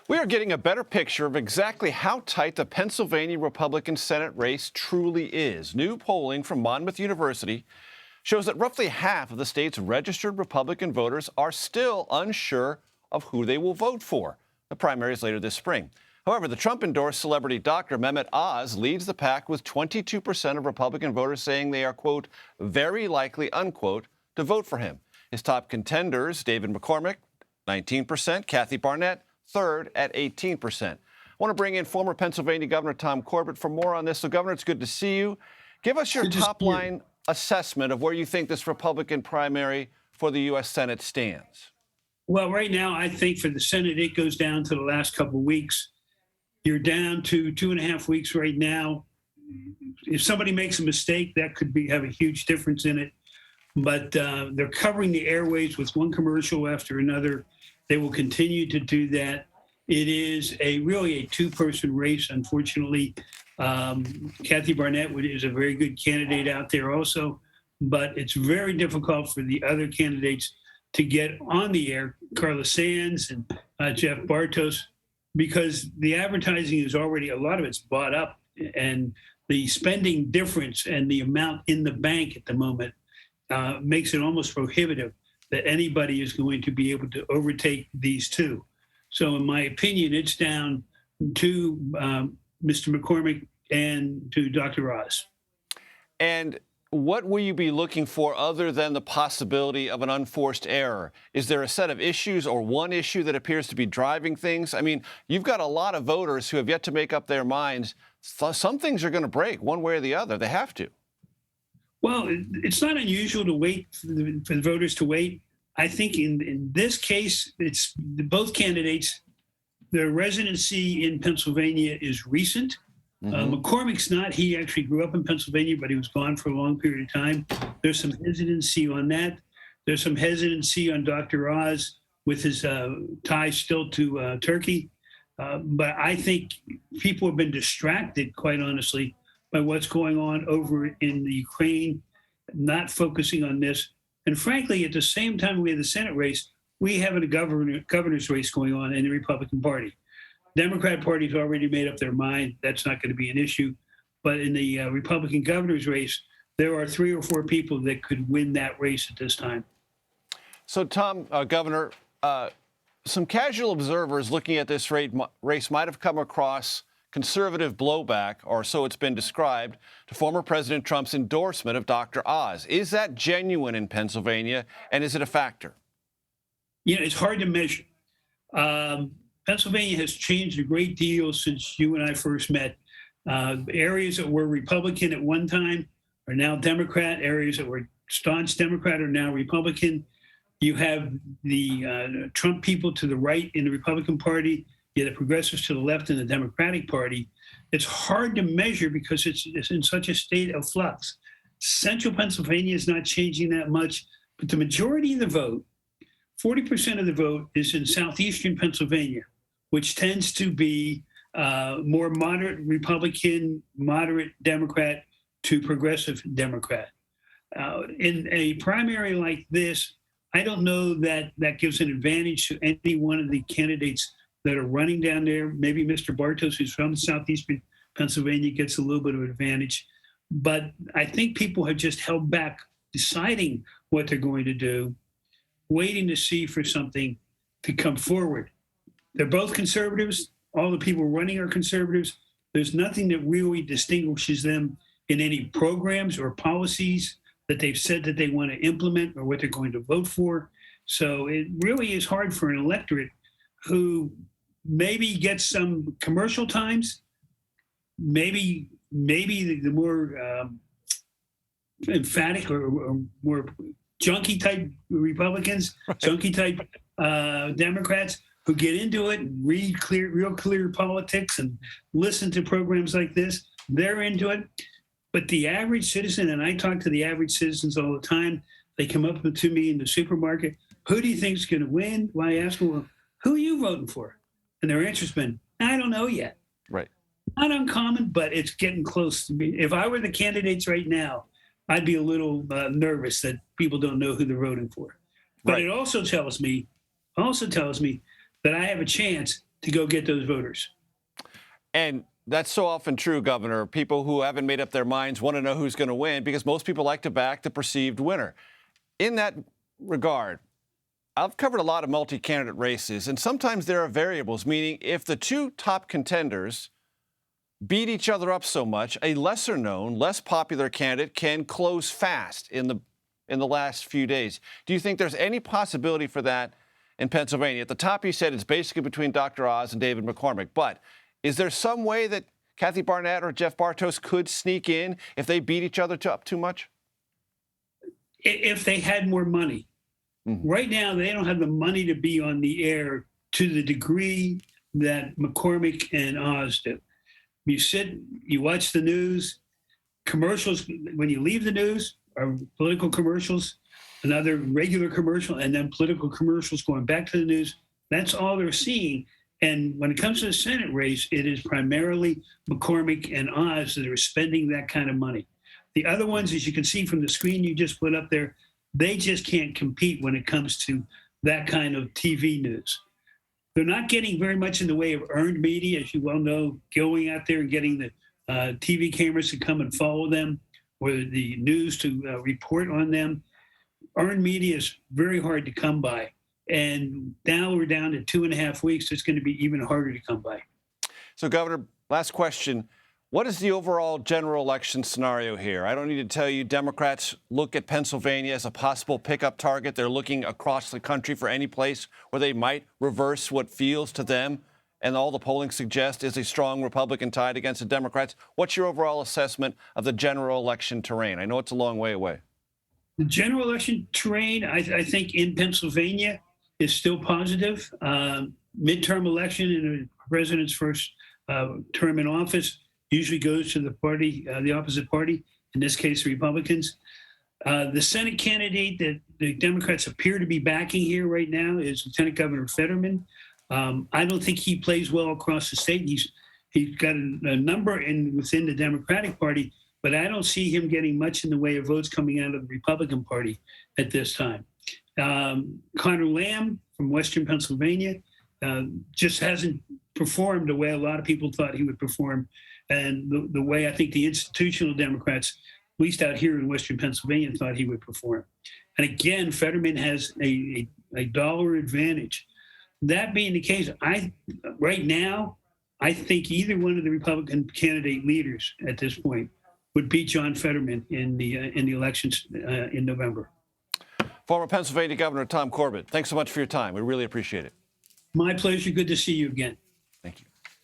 We are getting a better picture of exactly how tight the Pennsylvania Republican Senate race truly is. New polling from Monmouth University shows that roughly half of the state's registered Republican voters are still unsure of who they will vote for. The primary is later this spring. However, the Trump-endorsed celebrity doctor Mehmet Oz leads the pack with 22% of Republican voters saying they are, quote, very likely, unquote, to vote for him. His top contenders, David McCormick, 19%, Kathy Barnett, third at 18%. I want to bring in former Pennsylvania Governor Tom Borbett for more on this. So, Governor, it's good to see you. Give us your top-line assessment of where you think this Republican primary for the U.S. Senate stands. Well, right now, I think for the Senate, it goes down to the last couple of weeks. You're down to 2.5 weeks right now. If somebody makes a mistake, that could have a huge difference in it. But they're covering the airwaves with one commercial after another. They will continue to do that. It is really a two-person race, unfortunately. Kathy Barnett is a very good candidate out there also, but it's very difficult for the other candidates to get on the air, Carla Sands and Jeff Bartos, because the advertising is already, a lot of it's bought up, and the spending difference and the amount in the bank at the moment makes it almost prohibitive that anybody is going to be able to overtake these two. So in my opinion, it's down to Mr. McCormick and to Dr. Oz. And what will you be looking for other than the possibility of an unforced error? Is there a set of issues or one issue that appears to be driving things? I mean, you've got a lot of voters who have yet to make up their minds. Some things are going to break one way or the other. They have to. Well, it's not unusual to wait for the voters to wait. I think in this case, it's both candidates. Their residency in Pennsylvania is recent. McCormick's not. He actually grew up in Pennsylvania, but he was gone for a long period of time. There's some hesitancy on that. There's some hesitancy on Dr. Oz with his ties still to Turkey. But I think people have been distracted, quite honestly, by what's going on over in the Ukraine, not focusing on this. And frankly, at the same time we have the Senate race, we have a governor's race going on in the Republican Party. Democrat Party's already made up their mind. That's not going to be an issue. But in the Republican governor's race, there are 3 or 4 people that could win that race at this time. So, Tom, Governor, some casual observers looking at this race might have come across conservative blowback, or so it's been described, to former President Trump's endorsement of Dr. Oz. Is that genuine in Pennsylvania, and is it a factor? You know, it's hard to measure. Pennsylvania has changed a great deal since you and I first met. Areas that were Republican at one time are now Democrat. Areas that were staunch Democrat are now Republican. You have the Trump people to the right in the Republican Party. You have the progressives to the left in the Democratic Party. It's hard to measure because it's in such a state of flux. Central Pennsylvania is not changing that much, but the majority of the vote, 40% of the vote, is in southeastern Pennsylvania, which tends to be more moderate Republican, moderate Democrat to progressive Democrat. In a primary like this, I don't know that that gives an advantage to any one of the candidates that are running down there. Maybe Mr. Bartos, who's from southeastern Pennsylvania, gets a little bit of advantage. But I think people have just held back deciding what they're going to do, waiting to see for something to come forward. They're both conservatives. All the people running are conservatives. There's nothing that really distinguishes them in any programs or policies that they've said that they want to implement or what they're going to vote for. So it really is hard for an electorate who maybe gets some commercial times, maybe the more emphatic or more junkie type Republicans, right, junkie type Democrats who get into it and read real clear politics and listen to programs like this. They're into it. But the average citizen, and I talk to the average citizens all the time, they come up to me in the supermarket, who do you think is going to win? Well, I ask them, well, who are you voting for? And their answer's been, I don't know yet. Right. Not uncommon, but it's getting close to me. If I were the candidates right now, I'd be a little nervous that people don't know who they're voting for. But right, it also tells me that I have a chance to go get those voters. And that's so often true, Governor. People who haven't made up their minds want to know who's going to win because most people like to back the perceived winner. In that regard, I've covered a lot of multi-candidate races, and sometimes there are variables, meaning if the two top contenders beat each other up so much, a lesser-known, less popular candidate can close fast in the last few days. Do you think there's any possibility for that in Pennsylvania? At the top, you said it's basically between Dr. Oz and David McCormick, but is there some way that Kathy Barnett or Jeff Bartos could sneak in if they beat each other up too much? If they had more money. Mm-hmm. Right now, they don't have the money to be on the air to the degree that McCormick and Oz do. You sit, you watch the news, commercials, when you leave the news, are political commercials, another regular commercial, and then political commercials going back to the news. That's all they're seeing. And when it comes to the Senate race, it is primarily McCormick and Oz that are spending that kind of money. The other ones, as you can see from the screen you just put up there, they just can't compete when it comes to that kind of TV news. They're not getting very much in the way of earned media, as you well know, going out there and getting the TV cameras to come and follow them or the news to report on them. Earned media is very hard to come by. And now we're down to 2.5 weeks. It's going to be even harder to come by. So, Governor, last question. What is the overall general election scenario here? I don't need to tell you Democrats look at Pennsylvania as a possible pickup target. They're looking across the country for any place where they might reverse what feels to them, and all the polling suggests is a strong Republican tide against the Democrats. What's your overall assessment of the general election terrain? I know it's a long way away. The general election terrain, I think in Pennsylvania is still positive. Midterm election in a president's first term in office usually goes to the party, the opposite party, in this case, the Republicans. The Senate candidate that the Democrats appear to be backing here right now is Lieutenant Governor Fetterman. I don't think he plays well across the state. He's got a number within the Democratic Party, but I don't see him getting much in the way of votes coming out of the Republican Party at this time. Connor Lamb from Western Pennsylvania just hasn't performed the way a lot of people thought he would perform, and the way I think the institutional Democrats, at least out here in Western Pennsylvania, thought he would perform. And again, Fetterman has a dollar advantage. That being the case, right now, I think either one of the Republican candidate leaders at this point would beat John Fetterman in the elections in November. Former Pennsylvania Governor Tom Borbett, thanks so much for your time. We really appreciate it. My pleasure. Good to see you again. Thank you.